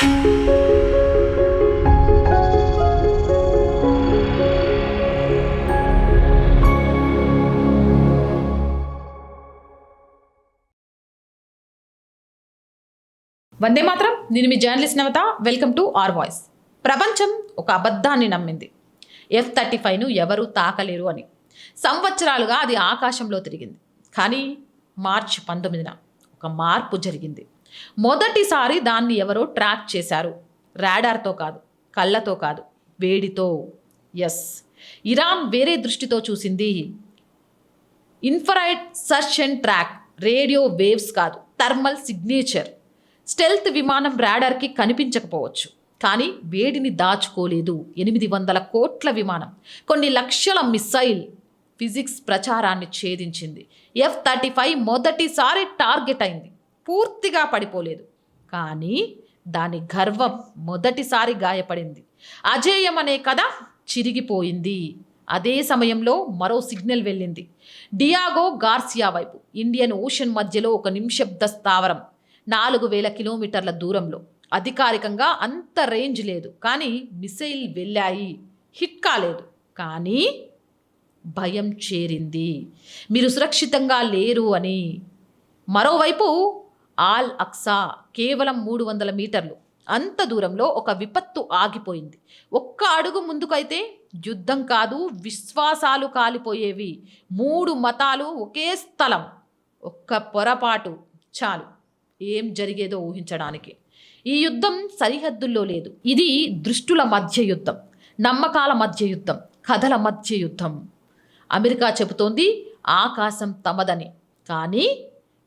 వందే మాత్రం. నేను మీ journalist Navatha. Welcome to R voice. ప్రపంచం ఒక అబద్ధాన్ని నమ్మింది. F-35ను ఎవరూ తాకలేరు అని. సంవత్సరాలుగా అది ఆకాశంలో తిరిగింది. కానీ మార్చి 19న ఒక మార్పు జరిగింది. మొదటిసారి దాన్ని ఎవరో ట్రాక్ చేశారు. రాడార్తో కాదు, కళ్ళతో కాదు, వేడితో. ఎస్, ఇరాన్ వేరే దృష్టితో చూసింది. Infrared search and track, radio waves కాదు, థర్మల్ సిగ్నేచర్. స్టెల్త్ విమానం రాడార్కి కనిపించకపోవచ్చు, కానీ వేడిని దాచుకోలేదు. 800 కోట్ల విమానం, కొన్ని లక్షల మిస్సైల్, ఫిజిక్స్ ప్రచారాన్ని ఛేదించింది. F-35 మొదటిసారి టార్గెట్ అయింది. పూర్తిగా పడిపోలేదు, కానీ దాని గర్వం మొదటిసారి గాయపడింది. అజేయం అనే కథ చిరిగిపోయింది. అదే సమయంలో మరో సిగ్నల్ వెళ్ళింది. డియాగో గార్సియా వైపు, ఇండియన్ ఓషన్ మధ్యలో ఒక నిశ్శబ్ద స్థావరం, 4000 కిలోమీటర్ల దూరంలో. అధికారికంగా అంత రేంజ్ లేదు, కానీ మిసైల్ వెళ్ళాయి. హిట్ కాలేదు, కానీ భయం చేరింది. మీరు సురక్షితంగా లేరు అని. మరోవైపు ఆల్ అక్సా, కేవలం 300 మీటర్లు. అంత దూరంలో ఒక విపత్తు ఆగిపోయింది. ఒక్క అడుగు ముందుకైతే యుద్ధం కాదు, విశ్వాసాలు కాలిపోయేవి. 3 మతాలు ఒకే స్థలం. ఒక్క పొరపాటు చాలు ఏం జరిగేదో ఊహించడానికి. ఈ యుద్ధం సరిహద్దుల్లో లేదు. ఇది దృష్టుల మధ్య యుద్ధం, నమ్మకాల మధ్య యుద్ధం, కథల మధ్య యుద్ధం. అమెరికా చెబుతోంది ఆకాశం తమదని, కానీ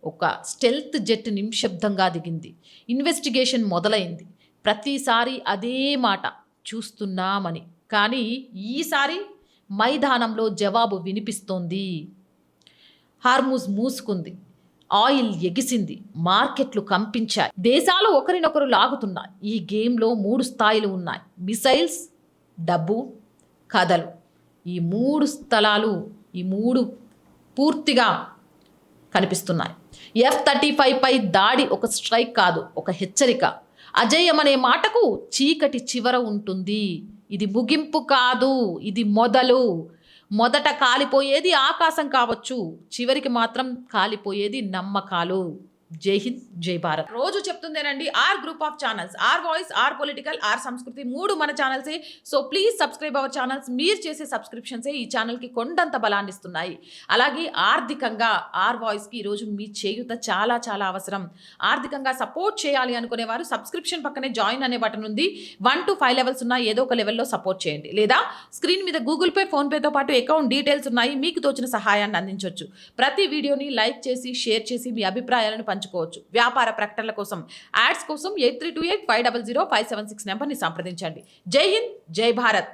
ఒక స్టెల్త్ జెట్ నిశ్శబ్దంగా దిగింది. ఇన్వెస్టిగేషన్ మొదలైంది. ప్రతిసారి అదే మాట, చూస్తున్నామని. కానీ ఈసారి మైదానంలో జవాబు వినిపిస్తోంది. హార్ముజ్ మూసుకుంది, ఆయిల్ ఎగిసింది, మార్కెట్లు కంపించాయి, దేశాలు ఒకరినొకరు లాగుతున్నాయి. ఈ గేమ్లో 3 స్థాయిలు ఉన్నాయి: మిసైల్స్, డబ్బు, కథలు. ఈ 3 స్థలాలు, ఈ 3 పూర్తిగా కనిపిస్తున్నాయి. F-35పై దాడి ఒక స్ట్రైక్ కాదు, ఒక హెచ్చరిక. అజేయం అనే మాటకు చీకటి చివర ఉంటుంది. ఇది ముగింపు కాదు, ఇది మొదలు. మొదట కాలిపోయేది ఆకాశం కావచ్చు, చివరికి మాత్రం కాలిపోయేది నమ్మకాలు. జై హింద్, జై భారత్. రోజు చెప్తుందేనండి R group of channels, R voice, R political, R Samskriti, 3 మన ఛానల్సే. So please subscribe our channels. మీరు చేసే సబ్స్క్రిప్షన్సే ఈ ఛానల్కి కొండంత బలాన్ని ఇస్తున్నాయి. అలాగే ఆర్థికంగా ఆర్ వాయిస్కి ఈరోజు మీ చేయూత చాలా చాలా అవసరం. ఆర్థికంగా సపోర్ట్ చేయాలి అనుకునేవారు సబ్స్క్రిప్షన్ పక్కనే జాయిన్ అనే బటన్ ఉంది. 1 to 5 లెవెల్స్ ఉన్నాయి. ఏదో ఒక లెవెల్లో సపోర్ట్ చేయండి. లేదా స్క్రీన్ మీద గూగుల్ పే, ఫోన్పేతో పాటు అకౌంట్ డీటెయిల్స్ ఉన్నాయి. మీకు తోచిన సహాయాన్ని అందించవచ్చు. ప్రతి వీడియోని లైక్ చేసి, షేర్ చేసి మీ అభిప్రాయాలను పంచుకోవచ్చు. వ్యాపార ప్రకటనల కోసం, యాడ్స్ కోసం 8328 500 576 నెంబర్ని సంప్రదించండి. జై హింద్, జై భారత్.